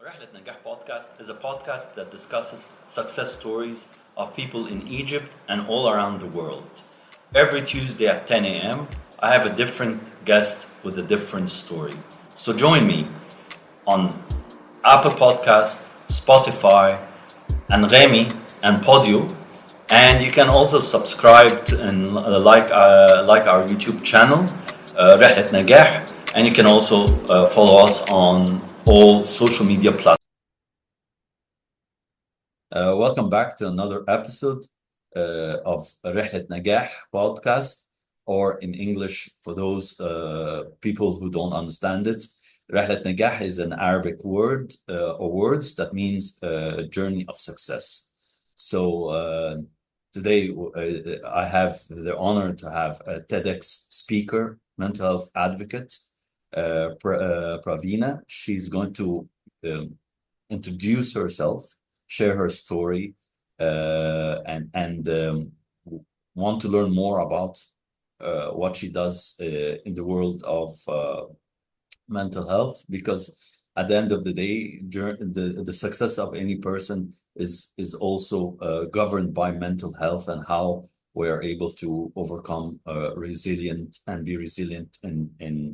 Rihlat Najah podcast is a podcast that discusses success stories of people in Egypt and all around the world. Every Tuesday at 10 a.m., I have a different guest with a different story. So join me on Apple Podcast, Spotify, and Remy and Podio. And you can also subscribe to, and like our YouTube channel, Rihlat Najah, and you can also follow us on all social media platforms. Welcome back to another episode of Rihlat Najah podcast, or in English, for those people who don't understand it, Rihlat Najah is an Arabic word or words that means journey of success. So today I have the honor to have a TEDx speaker, mental health advocate, Praveena. She's going to introduce herself, share her story, and want to learn more about what she does in the world of mental health, because at the end of the day, the success of any person is also governed by mental health and how we are able to overcome resilient and be resilient in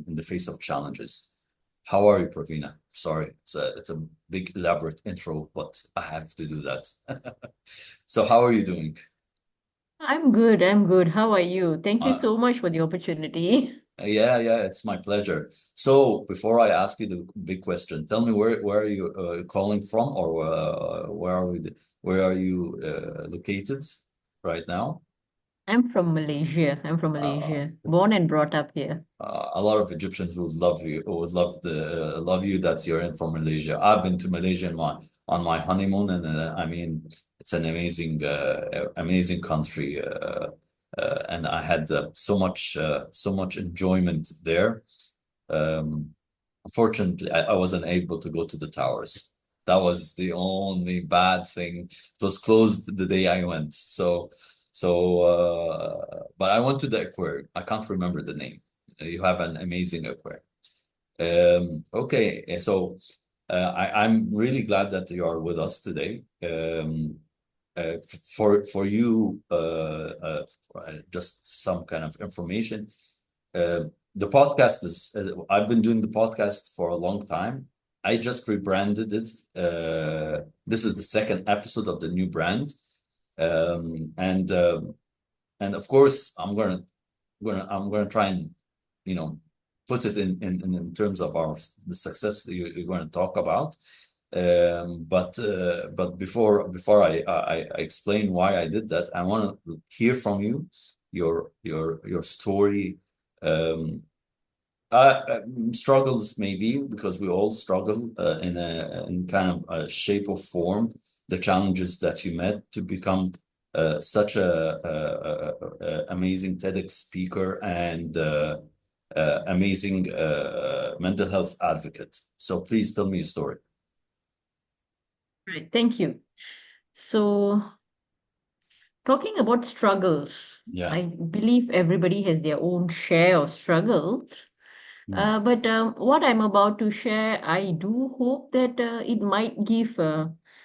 the face of challenges. How are you, Praveena? Sorry, it's a big elaborate intro, but I have to do that. So how are you doing? I'm good. I'm good. How are you? Thank you Uh, so much for the opportunity. yeah, it's my pleasure. So before I ask you the big question, tell me where are you calling from, or where are you located right now? I'm from Malaysia. I'm from Uh, Malaysia. Born and brought up here. a lot of Egyptians would love you, would love you that you're in from Malaysia. I've been to Malaysia on my honeymoon, and I mean it's an amazing country, and I had so much enjoyment there. Um, Unfortunately, I wasn't able to go to the towers. That was the only bad thing. It was closed the day I went. But I went to the aquarium. I can't remember the name. You have an amazing aquarium. Okay, so I'm really glad that you are with us today. For you, just some kind of information. Uh, the podcast is, I've been doing the podcast for a long time. I just rebranded it. This is the second episode of the new brand. Um, and um, and of course, I'm gonna try and, you know, put it in terms of the success you're going to talk about. But before I explain why I did that, I want to hear from you, your story. Um, Struggles, maybe, because we all struggle in kind of a shape or form, the challenges that you met to become such a amazing TEDx speaker and amazing mental health advocate. So please tell me your story. Right. Thank you. So, talking about struggles, Yeah. I believe everybody has their own share of struggles. Mm. But what I'm about to share, I do hope that it might give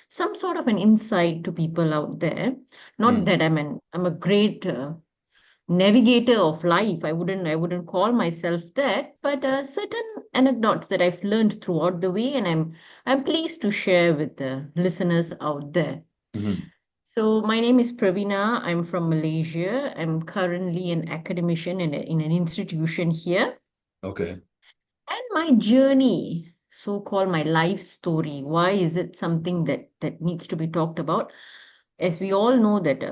some sort of an insight to people out there. Not Mm. that I'm a great navigator of life. I wouldn't call myself that, but certain anecdotes that I've learned throughout the way, and I'm pleased to share with the listeners out there. Mhm. So my name is Praveena. I'm from Malaysia. I'm currently an academician in an institution here. Okay. And my journey, so-called my life story, why is it something that needs to be talked about? As we all know that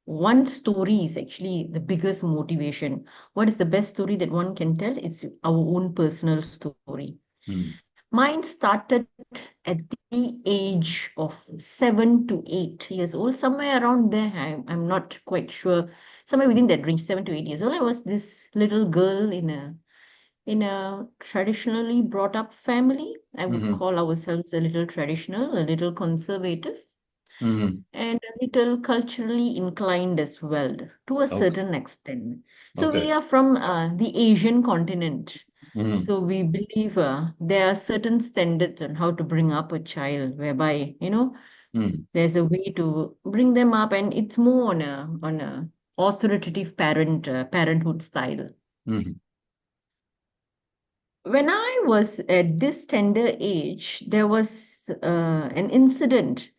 one story is actually the biggest motivation. What is the best story that one can tell? It's our own personal story. Mm. Mine started at the age of 7 to 8 years old, somewhere around there. I'm not quite sure. Somewhere within that range, 7 to 8 years old. I was this little girl in a traditionally brought up family. I would Mhm. call ourselves a little traditional, a little conservative, Mhm. and a little culturally inclined as well, to a Okay. certain extent. So we Okay. are from the Asian continent. Mm. So we believe there are certain standards on how to bring up a child, whereby, Mm. there's a way to bring them up, and it's more on a authoritative parenthood style. Mm. When I was at this tender age, there was an incident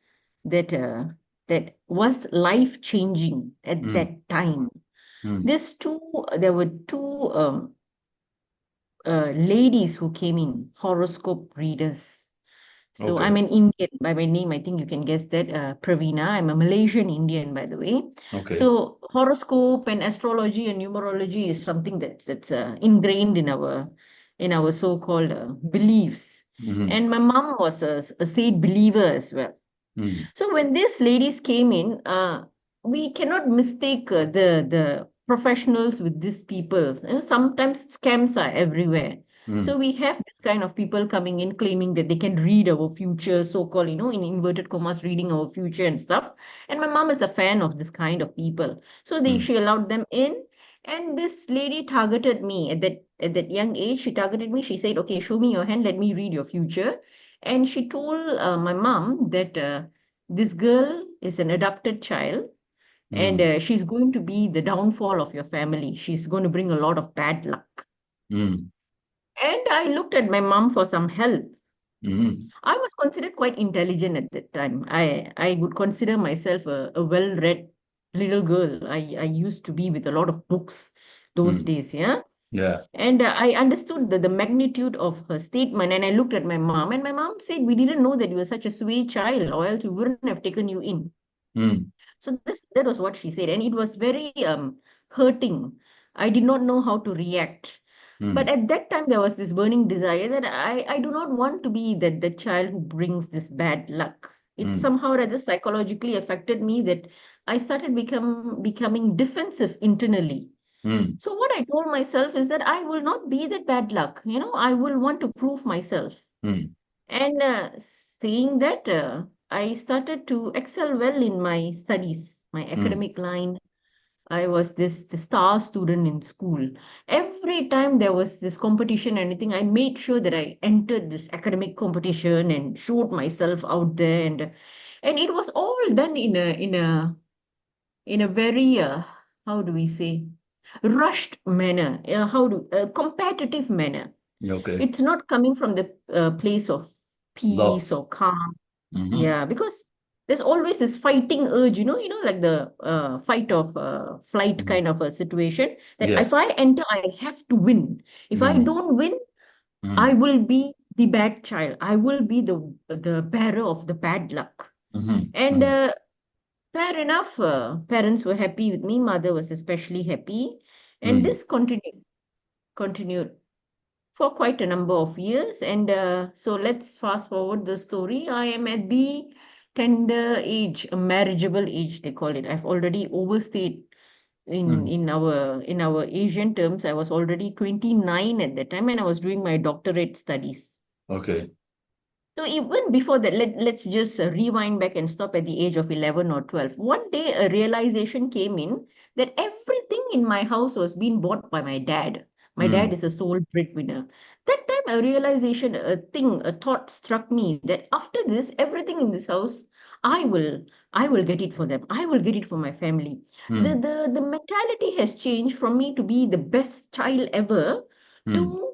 that was life changing at Mm. that time. Mm. This two There were two ladies who came in, horoscope readers. So I'm Okay. an Indian by my name. I think you can guess that, Praveena. I'm a Malaysian Indian, by the way. Okay. So horoscope and astrology and numerology is something that's ingrained in our so-called beliefs. Mm. And my mom was a saint believer as well. Mm. So when these ladies came in, we cannot mistake the professionals with these people. Sometimes scams are everywhere. So Mm. we have this kind of people coming in claiming that they can read our future, so-called, in inverted commas, reading our future and stuff. And my mom is a fan of this kind of people. So Mm. she allowed them in. And this lady targeted me at that young age. She targeted me. She said, "Okay, show me your hand. Let me read your future." And she told my mom that this girl is an adopted child, and Mm. she's going to be the downfall of your family. She's going to bring a lot of bad luck. Mm. And I looked at my mom for some help. Mm. I was considered quite intelligent at that time. I would consider myself a well-read little girl. I used to be with a lot of books those Mm. days, yeah. Yeah. And I understood the magnitude of her statement, and I looked at my mom, and my mom said, "We didn't know that you were such a sweet child, or else we wouldn't have taken you in." Mm. So that was what she said, and it was very hurting. I did not know how to react. But Mm. at that time, there was this burning desire that I do not want to be the child who brings this bad luck. It Mm. somehow or other psychologically affected me, that I started becoming defensive internally. Mm. So what I told myself is that I will not be that bad luck. I will want to prove myself. Mm. And saying that, I started to excel well in my studies, my Mm. academic line. I was the star student in school. Every time there was this competition, anything, I made sure that I entered this academic competition and showed myself out there, and it was all done in a very how do we say, rushed manner, how do competitive manner. Okay. It's not coming from the place of peace Love. or calm. Mm-hmm. Yeah, because there's always this fighting urge, like the fight of flight Mm. kind of a situation, that if Yes. I enter, I have to win. If I Mm. don't win, I Mm. will be the bad child. I will be the bearer of the bad luck. Mm-hmm. And Mm. fair enough, parents were happy with me. Mother was especially happy. And Mm. this continued for quite a number of years. And so let's fast forward the story. I am at the tender age, a marriageable age, they call it. I've already overstayed Mm. in our Asian terms. I was already 29 at that time, and I was doing my doctorate studies. Okay. So even before that, let's just rewind back and stop at the age of 11 or 12. One day, a realization came in that everything in my house was being bought by my dad. My dad Mm. is a sole breadwinner. That time, a thought struck me that after this, everything in this house, I will, I will get it for them. I will get it for my family. Mm. The mentality has changed from me to be the best child ever Mm. to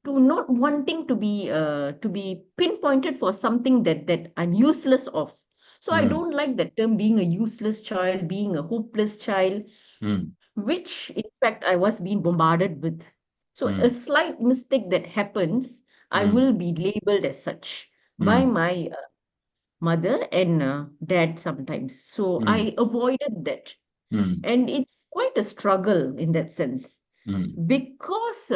to not wanting to be pinpointed for something that I'm useless of. So I Mm. don't like that term, being a useless child, being a hopeless child, Mm. which in fact I was being bombarded with. So a Mm. slight mistake that happens, I Mm. will be labeled as such by Mm. my mother and dad sometimes. So Mm. I avoided that. Mm. And it's quite a struggle in that sense, Mm. because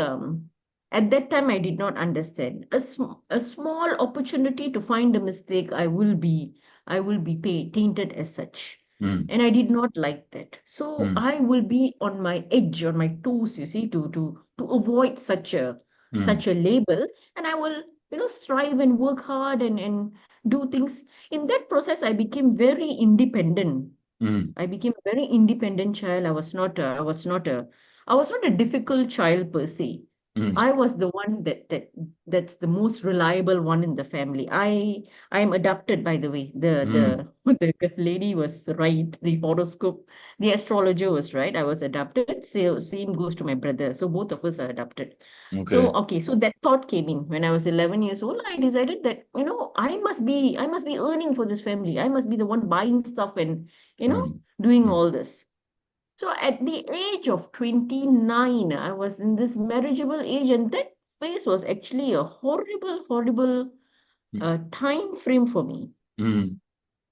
at that time I did not understand a small opportunity to find a mistake, I will be tainted as such. Mm. And I did not like that, so Mm. I will be on my edge, on my toes, you see, to avoid Mm. such a label. And I will, strive and work hard and do things. In that process, I became very independent. Mm. I became a very independent child. I was not a difficult child per se. Mm, I was the one that's the most reliable one in the family. I'm adopted, by the way. mm, The lady was right. The horoscope, the astrologer was right. I was adopted. So same goes to my brother. So both of us are adopted. So okay. okay, so that thought came in when I was 11 years old. I decided that, I must be earning for this family. I must be the one buying stuff and, Mm, doing mm, all this. So at the age of 29, I was in this marriageable age, and that phase was actually a horrible, horrible mm, time frame for me. mm,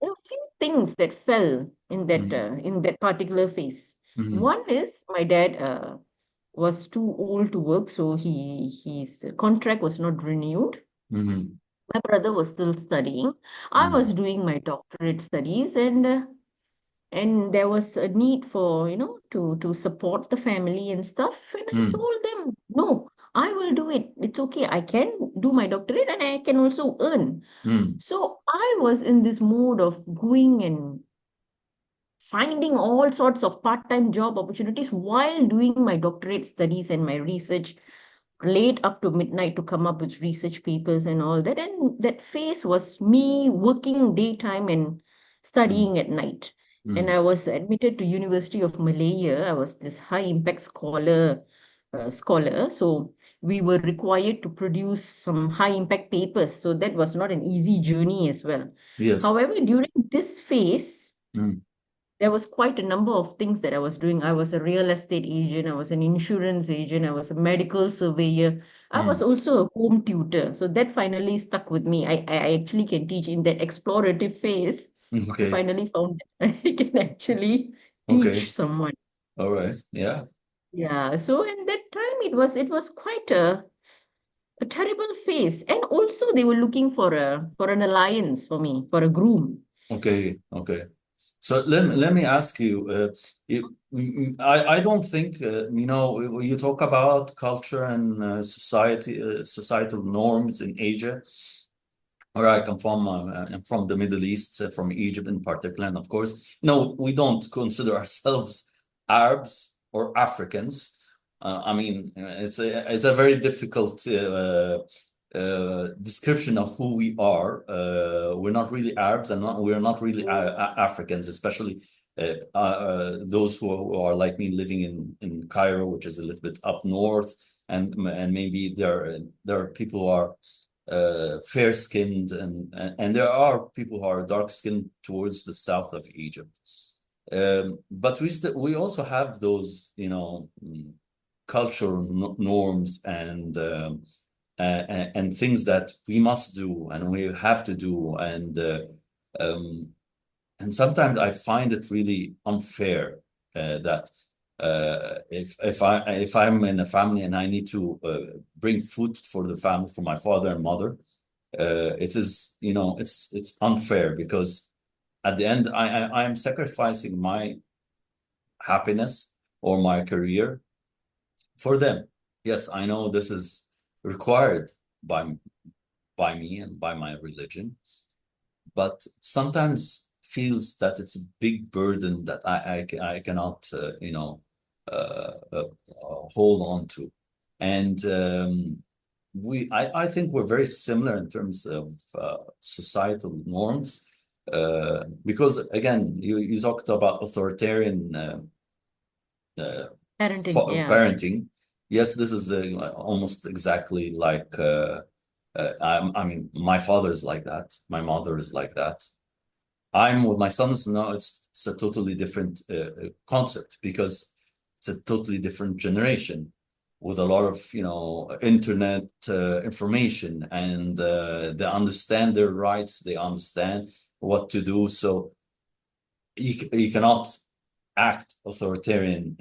There are a few things that fell mm, in that particular phase. mm, One is my dad was too old to work, so his contract was not renewed. mm, My brother was still studying. I mm, was doing my doctorate studies, and there was a need for to support the family and stuff, and I mm, told them, no, I will do it. It's okay, I can do my doctorate and I can also earn. mm. So I was in this mode of going and finding all sorts of part-time job opportunities while doing my doctorate studies and my research late up to midnight to come up with research papers and all that. And that phase was me working daytime and Mm, studying at night. And mm. I was admitted to University of Malaya. I was this high impact scholar. So we were required to produce some high impact papers. So that was not an easy journey as well. Yes. However, during this phase, Mm, there was quite a number of things that I was doing. I was a real estate agent, I was an insurance agent, I was a medical surveyor, I was mm. also a home tutor. So that finally stuck with me. I actually can teach in that explorative phase. I Okay. finally found that I can actually Okay. teach someone. All right. Yeah. Yeah. So in that time it was quite a terrible phase. And also they were looking for an alliance for me, for a groom. Okay. Okay. So let me ask you, I don't think, when you talk about culture and societal norms in Asia, where I come from, I'm from the Middle East, from Egypt in particular, and of course, no, we don't consider ourselves Arabs or Africans. I mean, it's a very difficult description of who we are. We're not really Arabs, and we're not really Africans, especially those who are like me, living in Cairo, which is a little bit up north, and maybe there are people who are fair skinned, and there are people who are dark skinned towards the south of Egypt. But we also have those, cultural norms and things that we must do and we have to do, um, and sometimes I find it really unfair that if I'm in a family and I need to bring food for the family, for my father and mother, it is, it's unfair because at the end I am sacrificing my happiness or my career for them. Yes, I know this is required by by me and by my religion, but sometimes feels that it's a big burden that I cannot hold on to, and I think we're very similar in terms of societal norms, because again you talked about authoritarian Parenting, yeah. parenting. Yes, this is almost exactly like I mean, my father is like that. My mother is like that. I'm with my sons now. It's a totally different concept because it's a totally different generation with a lot of internet information, and they understand their rights. They understand what to do. So you cannot act authoritarian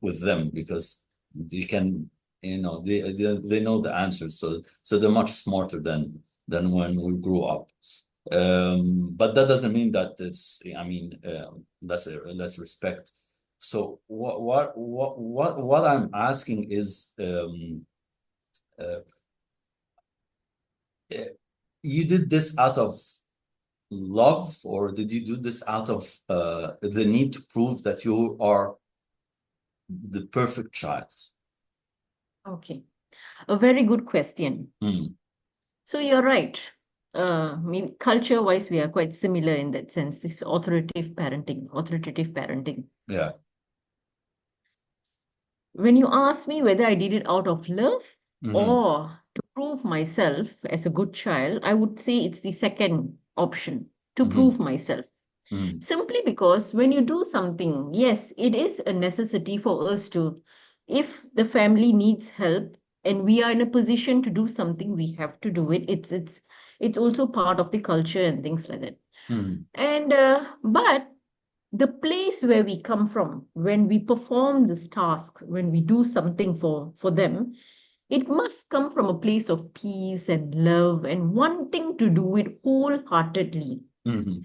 with them because you can they know the answers, so they're much smarter than when we grew up, but that doesn't mean that it's, I mean, less respect. So what I'm asking is, uh, uh, you did this out of love, or did you do this out of the need to prove that you are the perfect child? Okay. A very good question. Mm. So you're right. Maybe culture-wise, we are quite similar in that sense. This authoritative parenting, authoritative parenting. Yeah. When you ask me whether I did it out of love Mm-hmm. or to prove myself as a good child, I would say it's the second option, to Mm-hmm. prove myself. Mm-hmm. Simply because when you do something, yes, it is a necessity for us to, if the family needs help and we are in a position to do something, we have to do it. It's also part of the culture and things like that. Mm-hmm. And but the place where we come from, when we perform this task, when we do something for them, it must come from a place of peace and love and wanting to do it wholeheartedly. Mm-hmm.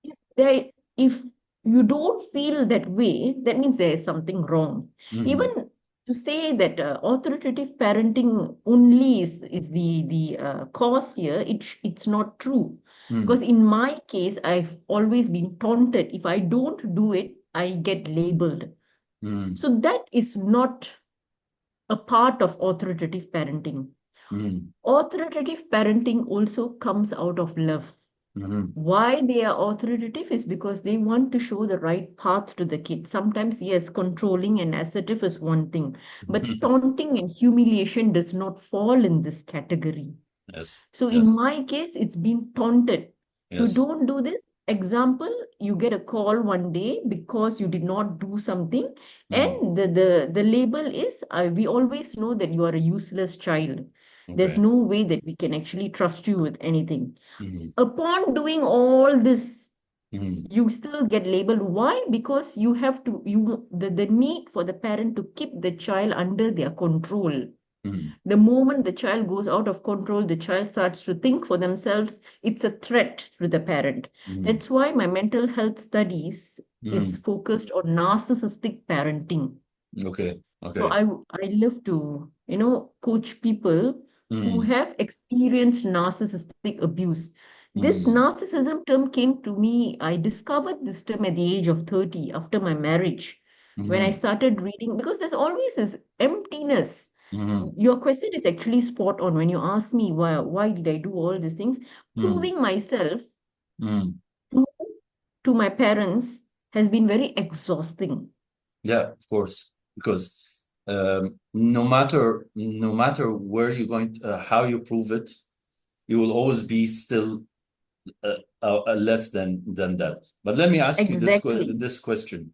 If there, if you don't feel that way, that means there is something wrong. Mm-hmm. Even to say that authoritative parenting only is the cause here, it's not true. Mm-hmm. Because in my case, I've always been taunted. If I don't do it, I get labeled. Mm-hmm. So that is not a part of authoritative parenting. Mm-hmm. Authoritative parenting also comes out of love. Mm-hmm. Why they are authoritative is because they want to show the right path to the kid. Sometimes, yes, controlling and assertive is one thing, but taunting and humiliation does not fall in this category. Yes. So in Yes. my case, it's been taunted. You Yes. don't do this. Example, you get a call one day because you did not do something, Mm. and the label is we always know that you are a useless child. There's Okay. no way that we can actually trust you with anything. Mm-hmm. Upon doing all this, Mm-hmm. you still get labeled. Why? Because you have to, the need for the parent to keep the child under their control. Mm-hmm. The moment the child goes out of control, the child starts to think for themselves, it's a threat to the parent. Mm-hmm. That's why my mental health studies is Mm-hmm. focused on narcissistic parenting. Okay. So Okay. I love to, coach people who Mm-hmm. have experienced narcissistic abuse. This Mm-hmm. narcissism term came to me, I discovered this term at the age of 30 after my marriage, when I Mm-hmm. started reading, because there's always this emptiness. Mm-hmm. Your question is actually spot on when you ask me why did I do all these things? Mm-hmm. Proving myself Mm-hmm. to, to my parents has been very exhausting. Yeah, of course, because no matter where you're going, how you prove it, you will always be still less than that. But let me ask you Exactly. this question,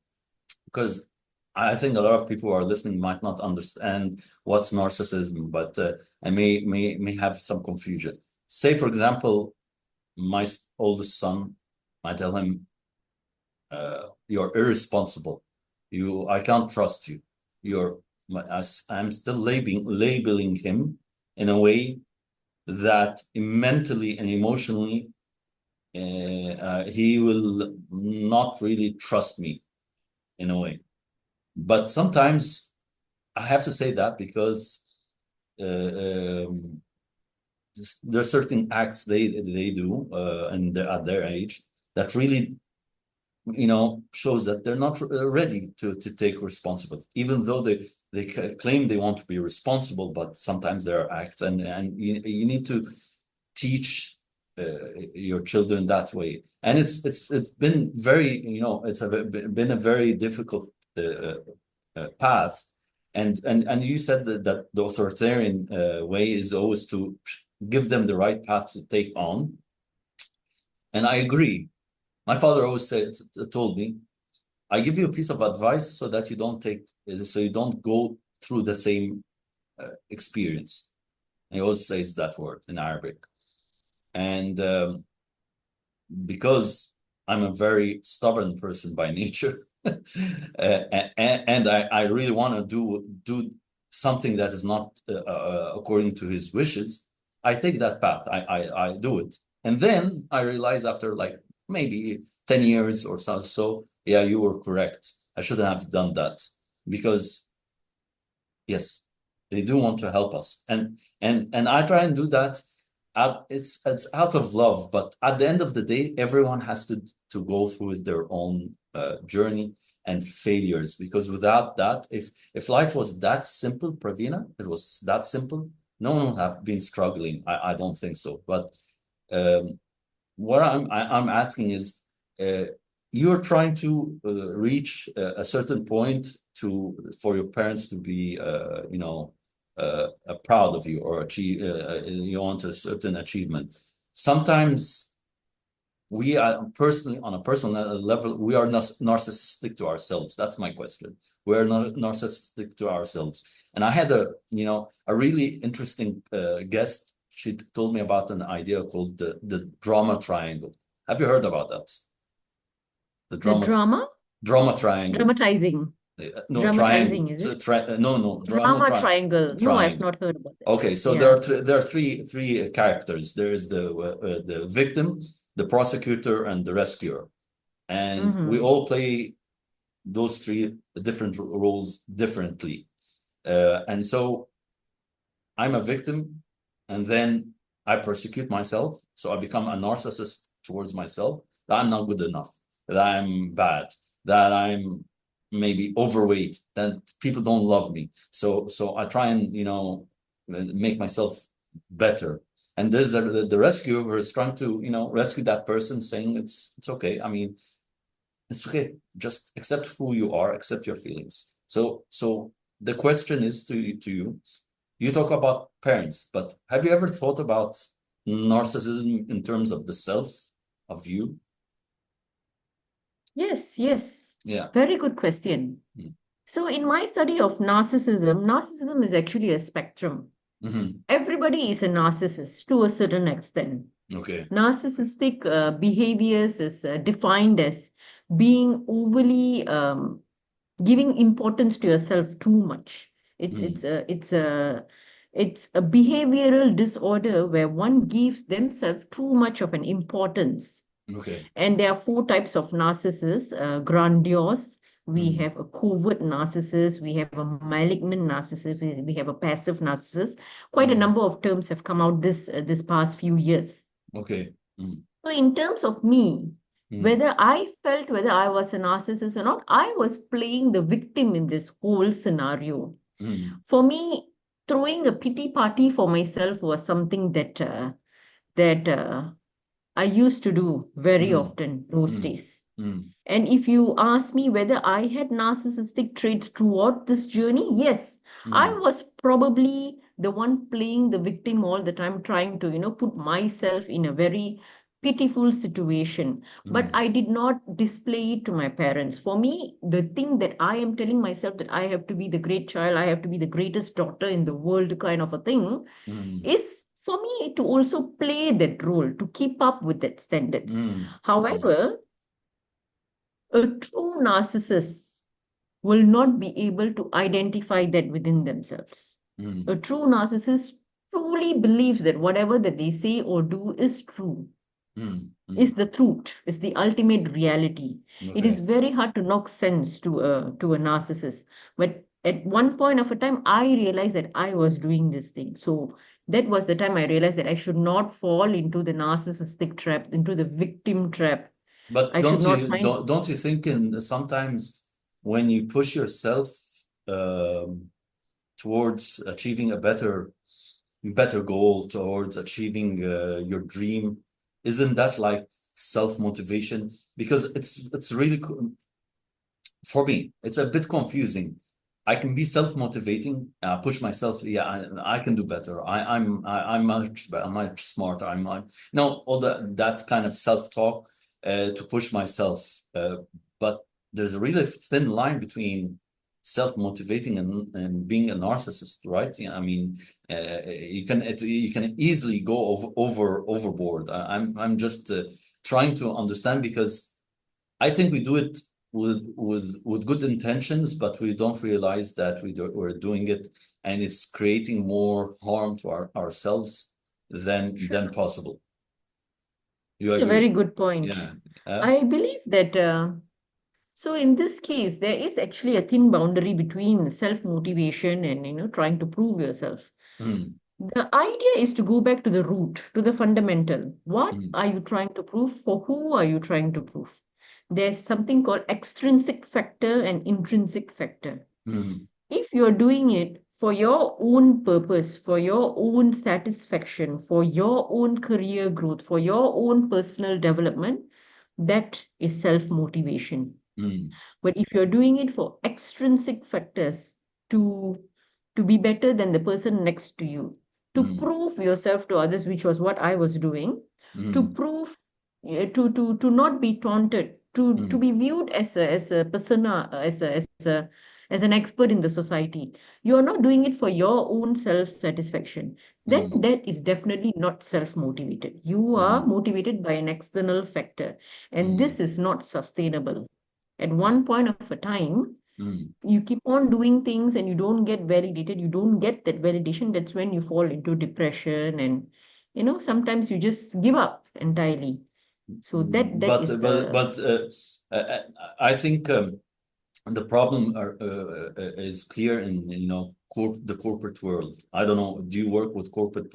because I think a lot of people who are listening might not understand what's narcissism, but I may have some confusion. Say, for example, my oldest son, I tell him, you're irresponsible. I can't trust you. You're, I'm still labeling him in a way that mentally and emotionally, he will not really trust me in a way. But sometimes I have to say that because uh, um, there are certain acts they do and at their age that really shows that they're not ready to take responsibility, even though they claim they want to be responsible. But sometimes there are acts, and you need to teach your children that way. And it's been very, been a very difficult path. And you said that the authoritarian way is always to give them the right path to take on, and I agree. My father always told me, I give you a piece of advice so that so you don't go through the same experience. He always says that word in Arabic. And because I'm a very stubborn person by nature, and I really want to do something that is not according to his wishes, I take that path. I do it, and then I realize after like maybe 10 years or so, yeah, you were correct. I shouldn't have done that, because yes, they do want to help us, and I try and do that. It's out of love, but at the end of the day, everyone has to go through their own journey and failures. Because without that, if life was that simple, Praveena, it was that simple, No one have been struggling. I don't think so. But um, what I'm asking is, uh, you're trying to reach a certain point to for your parents to be, proud of you or achieve. You want a certain achievement. Sometimes we are personally on a personal level we are narcissistic to ourselves. That's my question. We're not narcissistic to ourselves. And I had a really interesting guest. She told me about an idea called the drama triangle. Have you heard about that? The The drama triangle. dramatizing, No, triangle. dramatizing, is it? No, drama Drama triangle. No, I've triangle. not heard about that. Okay, so Yeah. there are three characters. There is the victim, the prosecutor, and the rescuer, and we Mm-hmm. all play those three different roles differently. And so I'm a victim, and then I persecute myself. So I become a narcissist towards myself, that I'm not good enough, that I'm bad, that I'm maybe overweight, that people don't love me. So I try and make myself better. And there's the rescuer who is trying to rescue that person, saying it's okay. I mean, it's okay. Just accept who you are, accept your feelings. So the question is to you. You talk about parents, but have you ever thought about narcissism in terms of the self of you? Yes, yes. Yeah. Very good question. Mm. So, in my study of narcissism, narcissism is actually a spectrum. Mm-hmm. Everybody is a narcissist to a certain extent. Okay. Narcissistic behaviors is defined as being overly giving importance to yourself too much. It's Mm. it's a it's a it's a behavioral disorder where one gives themselves too much of an importance. Okay. And there are four types of narcissists: grandiose, we Mm. have a covert narcissist, we have a malignant narcissist, we have a passive narcissist. Quite a Mm. number of terms have come out this past few years. Okay. Mm. So, in terms of me, Mm. whether I felt whether I was a narcissist or not, I was playing the victim in this whole scenario. Mm. For me, throwing a pity party for myself was something that I used to do very Mm. often those Mm. days. Mm. And if you ask me whether I had narcissistic traits throughout this journey, yes, I Mm. was probably the one playing the victim all the time, trying to, put myself in a very pitiful situation. But Mm. I did not display it to my parents. For me, the thing that I am telling myself that I have to be the great child, I have to be the greatest daughter in the world kind of a thing, Mm. is for me to also play that role, to keep up with that standards. Mm. Mm. However, a true narcissist will not be able to identify that within themselves. A Mm. true narcissist truly believes that whatever that they say or do is true, Mm. is Mm. the truth, is the ultimate reality. It is Okay. very hard to knock sense to a narcissist. But at one point of a time, I realized that I was doing this thing. So that was the time I realized that I should not fall into the narcissistic trap, into the victim trap. But I should not find. don't you think in sometimes when you push yourself um, towards achieving a better goal, towards achieving your dream, isn't that like self-motivation? Because it's really for me it's a bit confusing. I can be self-motivating, push myself. Yeah, I can do better. I'm much smarter. All that kind of self-talk to push myself. But there's a really thin line between self-motivating and being a narcissist, right? Yeah, I mean, you can easily go overboard. I'm just trying to understand because I think we do it with good intentions, but we don't realize that we're doing it, and it's creating more harm to ourselves than possible. You It's a very agree? good point. Yeah. Yeah. I believe that, so in this case, there is actually a thin boundary between self-motivation and, trying to prove yourself. Mm. The idea is to go back to the root, to the fundamental. What Mm. are you trying to prove? For who are you trying to prove? There's something called extrinsic factor and intrinsic factor. Mm. If you're doing it for your own purpose, for your own satisfaction, for your own career growth, for your own personal development, that is self-motivation. mm, But if you're doing it for extrinsic factors to to be better than the person next to you, to mm, prove yourself to others, which was what I was doing, to mm, prove to not be taunted, to mm, be viewed as a persona, as an expert in the society. You're not doing it for your own self-satisfaction. Then mm, that is definitely not self-motivated. You are mm, motivated by an external factor, and mm, this is not sustainable. At mm, one point of a time, mm. you keep on doing things and you don't get validated, you don't get that validation. That's when you fall into depression, and sometimes you just give up entirely. So that is the But I think the problem is clear in the corporate world. I don't know. Do you work with corporate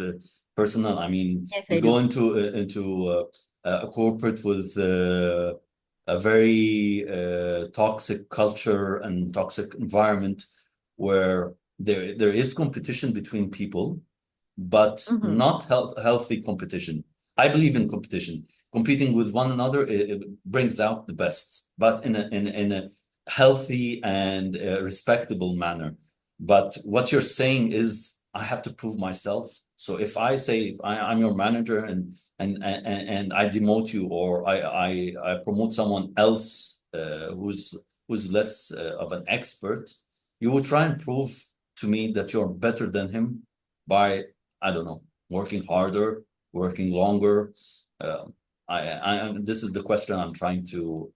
personnel? I mean, yes, you I go do. into a corporate with a very toxic culture and toxic environment where there is competition between people, but Hmm. not healthy competition. I believe in competition. Competing with one another, it brings out the best, but in a healthy and respectable manner. But what you're saying is, I have to prove myself. So if I say I'm your manager and I demote you, or I promote someone else who's less of an expert, you will try and prove to me that you're better than him by, I don't know, working harder, working longer. Um, this is the question I'm trying to,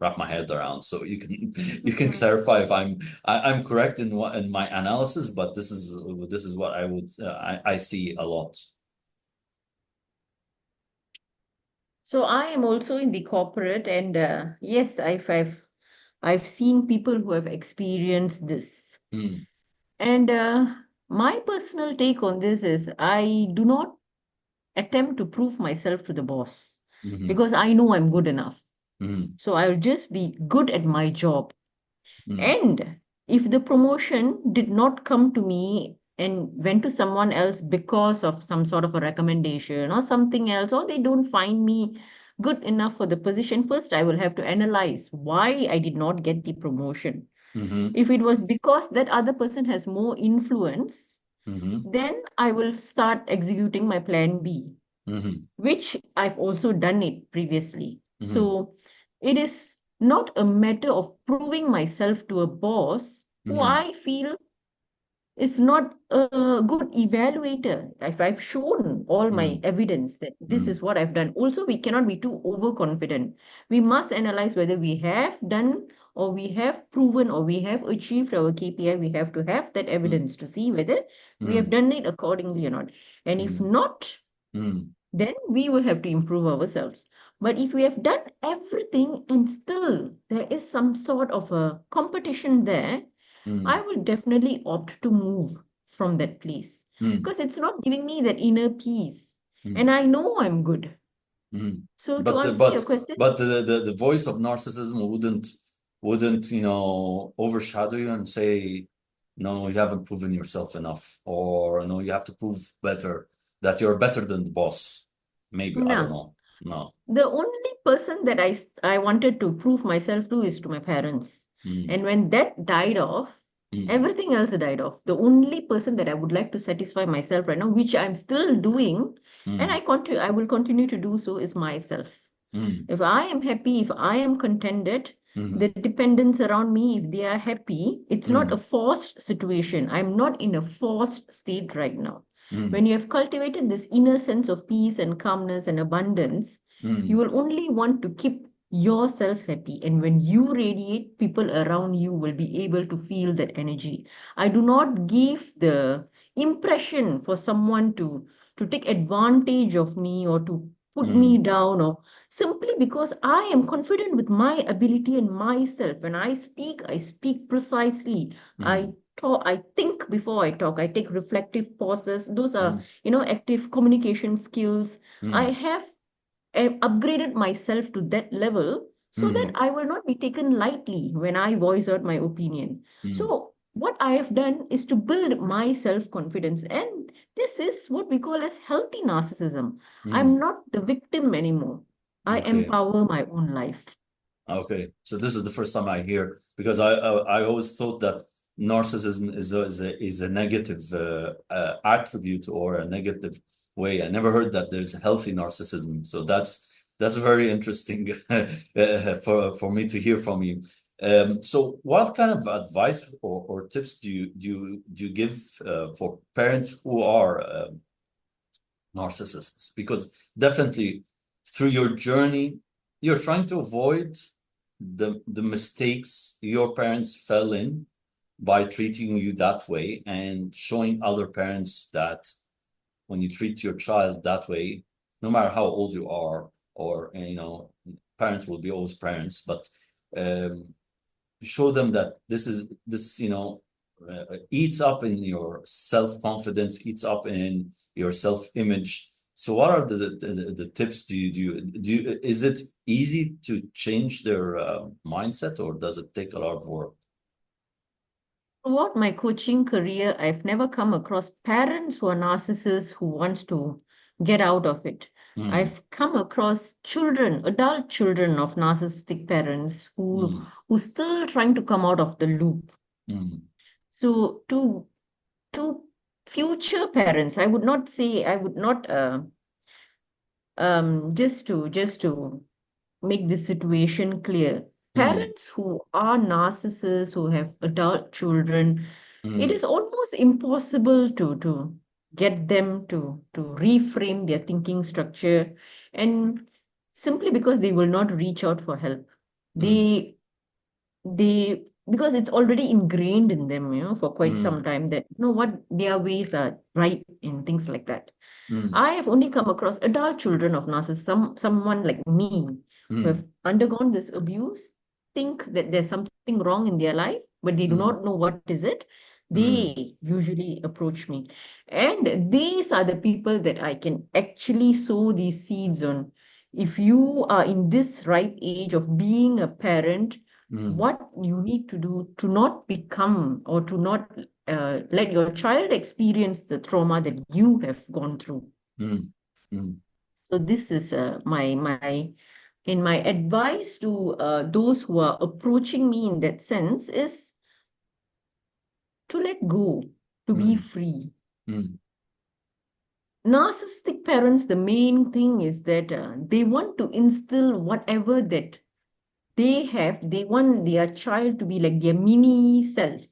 wrap my head around. So you can clarify if I'm correct in what in my analysis, but this is what I see a lot. So I am also in the corporate, and yes, I've seen people who have experienced this. Mm, And my personal take on this is I do not attempt to prove myself to the boss mhm, because I know I'm good enough. mhm, So I'll just be good at my job. mm, And if the promotion did not come to me and went to someone else because of some sort of a recommendation or something else, or they don't find me good enough for the position, first I will have to analyze why I did not get the promotion. mhm, If it was because that other person has more influence, mhm, then I will start executing my plan B, mhm, which I've also done it previously. mhm, So it is not a matter of proving myself to a boss who mhm, I feel is not a good evaluator. If I've shown all my mhm, evidence that this mhm, is what I've done, also we cannot be too overconfident. We must analyze whether we have done or we have proven or we have achieved our KPI. We have to have that mhm, evidence to see whether we have mhm, done it accordingly or not. And if mhm, not, mhm, then we will have to improve ourselves. But if we have done everything and still there is some sort of a competition there, I mhm, will definitely opt to move from that place mhm, because it's not giving me that inner peace. And mhm. I know I'm good. Mhm. So to But uh, answer your but question, but the voice of narcissism wouldn't overshadow you and say, no, you haven't proven yourself enough, or no, you have to prove better, that you're better than the boss. Maybe, I don't no. know. No. The only person that I wanted to prove myself to is to my parents. Mm, And when that died off, mm, everything else died off. The only person that I would like to satisfy myself right now, which I'm still doing, and mm, I will continue to do so, is myself. mm, If I am happy, if I am contented, the mm, dependents around me, if they are happy, it's not a mm, forced situation. I'm not in a forced state right now. mm, When you have cultivated this inner sense of peace and calmness and abundance, you mm, will only want to keep yourself happy. And when you radiate, people around you will be able to feel that energy. I do not give the impression for someone to take advantage of me or to put me mm, down, or simply because I am confident with my ability and myself. When I speak precisely. I mm, talk, I think before I talk. I take reflective pauses. Those are, mm, active communication skills. I mm, have upgraded myself to that level so that mm, I will not be taken lightly when I voice out my opinion. mm, So what I have done is to build my self-confidence. And this is what we call as healthy narcissism. I'm Mm. not the victim anymore. I Okay. empower my own life. Okay, so this is the first time I hear, because I always thought that narcissism is a negative attribute or a negative way. I never heard that there's a healthy narcissism. So that's very interesting for me to hear from you. So what kind of advice or tips do you give for parents who are narcissists? Because definitely through your journey, you're trying to avoid the mistakes your parents fell in by treating you that way, and showing other parents that when you treat your child that way, no matter how old you are, or parents will be always parents, but um, show them that this eats up in your self-confidence, eats up in your self-image. So what are the tips? Is it easy to change their mindset, or does it take a lot of work? Throughout my coaching career, I've never come across parents who are narcissists who wants to get out of it. Mm, I've come across children, adult children of narcissistic parents mm, who still trying to come out of the loop. mm, So to future parents, I would not just to make this situation clear. mm, Parents who are narcissists, who have adult children, it mm, is almost impossible to get them to reframe their thinking structure, and simply because they will not reach out for help. mm, They because it's already ingrained in them, for quite some mm, time, that what their ways are right and things like that. mm, I have only come across adult children of narcissists, someone like me, who have mm, undergone this abuse, think that there's something wrong in their life, but they do mm, not know what is it. mm, They usually approach me. And these are the people that I can actually sow these seeds on. If you are in this right age of being a parent, mm, what you need to do to not become, or to not let your child experience the trauma that you have gone through. mm, mm, So this is my advice to those who are approaching me in that sense is to let go, to be mm, free. mm, Narcissistic parents, the main thing is that they want to instill whatever that they have. They want their child to be like their mini self,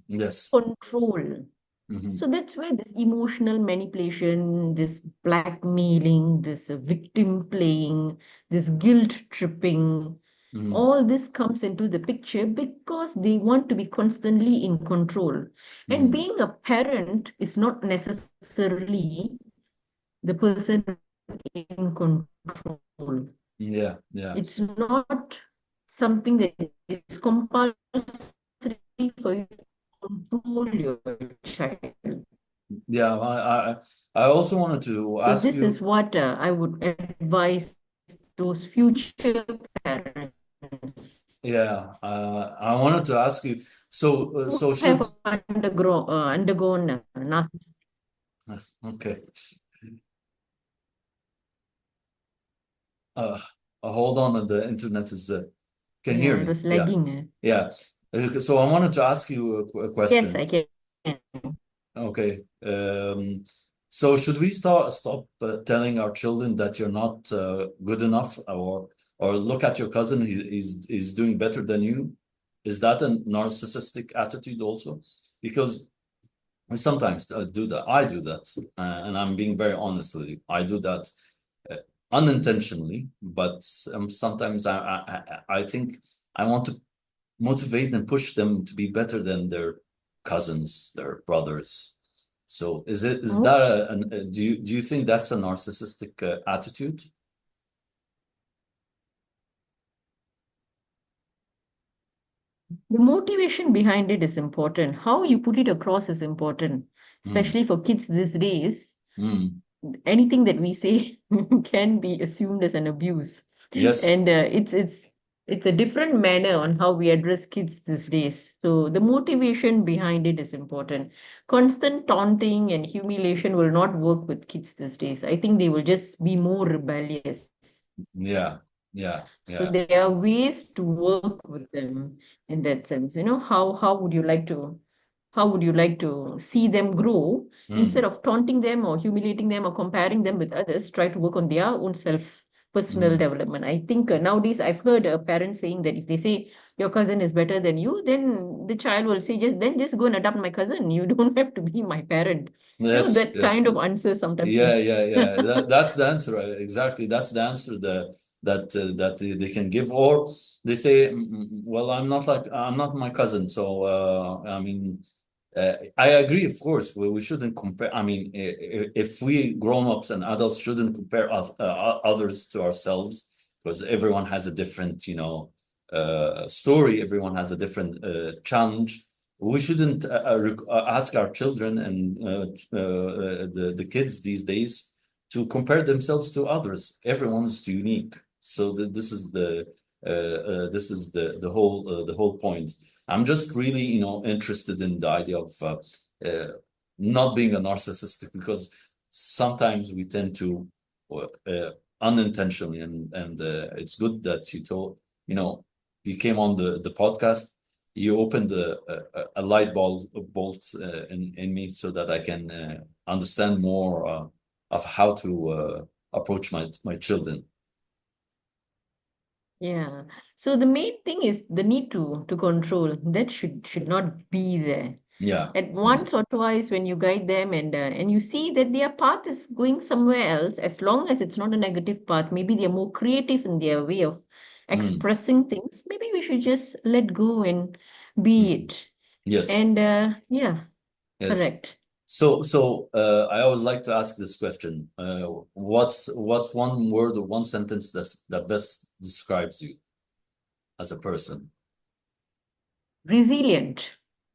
yes. control. Mm-hmm. So that's where this emotional manipulation, this blackmailing, this victim playing, this guilt tripping, Mm, all this comes into the picture because they want to be constantly in control. And mm, being a parent is not necessarily the person in control. yeah, yeah. It's not something that is compulsory for you to control your child. Yeah, I also wanted to So ask this is you. what I would advise those future parents Yeah, I wanted to ask you. who So should have undergone narcissism. okay. Uh, Hold on, the internet is can hear Yeah, it me. was Yeah, lagging. yeah. So I wanted to ask you a Yes, question. I can. Okay. So should we stop telling our children that you're not good enough, or look at your cousin, he's doing better than you? Is that a narcissistic attitude also? Because we sometimes do that. I do that, and I'm being very honest with you. I do that uh, unintentionally, but sometimes I think I want to motivate and push them to be better than their cousins, their brothers. So is Oh, that do you think that's a narcissistic attitude? the motivation behind it is important. How you put it across is important, Mm, especially for kids these days. mm, Anything that we say can be assumed as an abuse, yes. and it's it's a different manner on how we address kids these days. So the motivation behind it is important. Constant taunting and humiliation will not work with kids these days. I think they will just be more rebellious. Yeah, yeah, So yeah. there are ways to work with them in that sense. How would you like to see them grow instead Mm, of taunting them or humiliating them or comparing them with others, try to work on their own self personal mm. development. I think nowadays I've heard a parent saying that if they say your cousin is better than you, then the child will say just go and adopt my cousin. You don't have to be my parent. Yes, That yes. kind of answer sometimes Yeah, we yeah, yeah. That's the answer. Exactly. That's the answer that they can give. Or they say, well, I'm not my cousin. So, I mean, I agree, of course, we shouldn't compare. I mean, if we grown-ups and adults shouldn't compare others to ourselves, because everyone has a different, story. Everyone has a different challenge. We shouldn't ask our children and the kids these days to compare themselves to others. Everyone's unique. So this is the whole point. I'm just really, interested in the idea of uh, not being a narcissistic, because sometimes we tend to uh, unintentionally, and it's good that you know, you came on the podcast. You opened a light bolt in me so that I can understand more of how to approach my children. Yeah. So the main thing is the need to control. That should not be there. Yeah. At Mm, once or twice when you guide them and you see that their path is going somewhere else, as long as it's not a negative path, maybe they're more creative in their way of mm, expressing things. Maybe we should just let go and be mm. it. Yes. And yeah, Yes. correct. So I always like to ask this question. What's one word or one sentence that best describes you as a person? Resilient.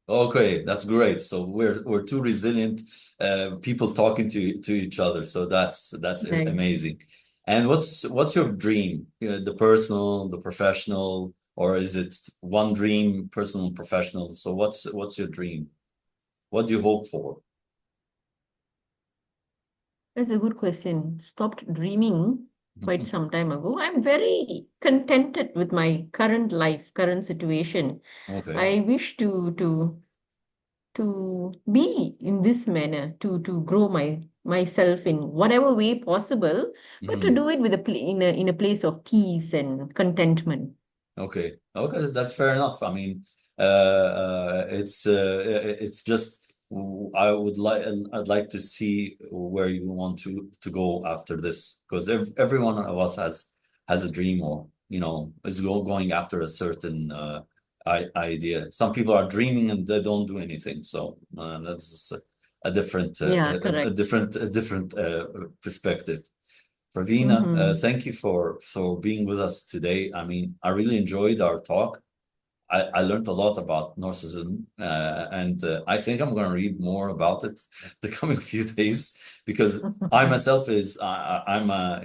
Okay, that's great. So we're two resilient people talking to each other. So that's Nice. amazing. And what's your dream? The personal, the professional, or is it one dream, personal and professional? So what's your dream? What do you hope for? That's a good question. Stopped dreaming quite some time ago. I'm very contented with my current life, current situation. Okay. I wish to be in this manner, to grow myself in whatever way possible, but to Mhm. do it with in a place of peace and contentment. Okay. Okay, that's fair enough. I mean, it's just I'd like to see where you want to go after this, because every one of us has a dream, or is going after a certain idea. Some people are dreaming and they don't do anything. So that's a different Yeah, correct. a different perspective. Praveena, Mm-hmm. thank you for being with us today. I mean, I really enjoyed our talk. I learned a lot about narcissism, and I think I'm going to read more about it the coming few days, because I myself I'm a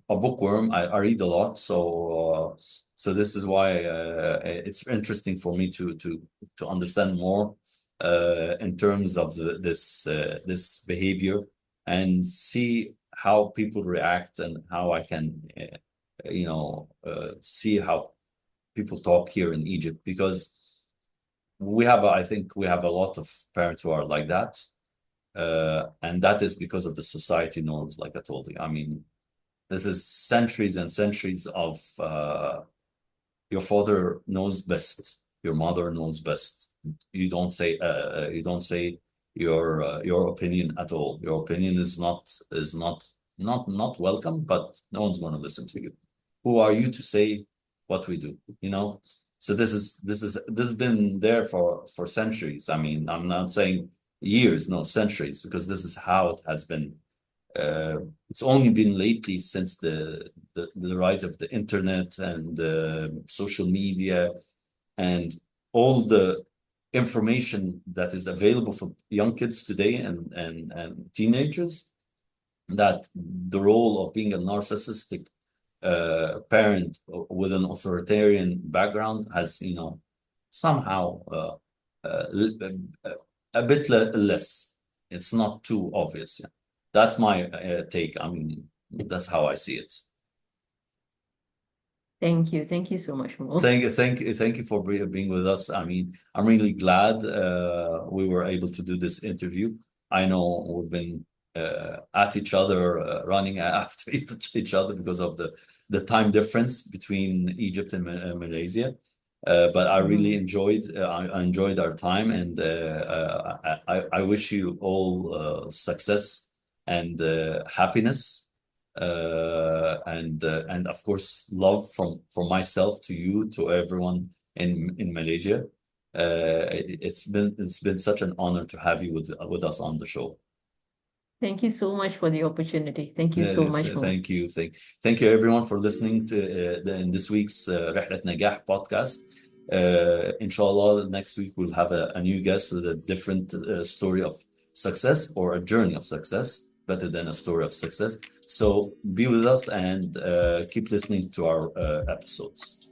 a bookworm. I read a lot, so this is why it's interesting for me to understand more in terms of this behavior, and see how people react, and how I can see how people talk here in Egypt, because I think we have a lot of parents who are like that, and that is because of the society norms, like I told you. I mean, this is centuries and centuries of your father knows best, your mother knows best. You don't say your opinion at all. Your opinion is not welcome, but no one's going to listen to you. Who are you to say what we do? So this has been there for centuries. I mean, I'm not saying years, no, centuries, because this is how it has been. It's only been lately, since the rise of the internet and social media, and all the information that is available for young kids today, and teenagers, that the role of being a narcissistic parent with an authoritarian background has, somehow a bit less. It's not too obvious. Yeah. That's my take. I mean, that's how I see it. Thank you. Thank you so much, Mo. Thank you for being with us. I mean, I'm really glad we were able to do this interview. I know we've been at each other, running after each other because of the time difference between Egypt and Malaysia. But I really I enjoyed our time, and I wish you all success and happiness, and of course love from myself to you, to everyone in Malaysia. It's been such an honor to have you with us on the show. Thank you so much for the opportunity. Thank you so much, Mo. Thank you. Thank you everyone for listening to in this week's رحلة نجاح podcast. Inshallah, next week we'll have a new guest with a different story of success, or a journey of success, better than a story of success. So be with us and keep listening to our episodes.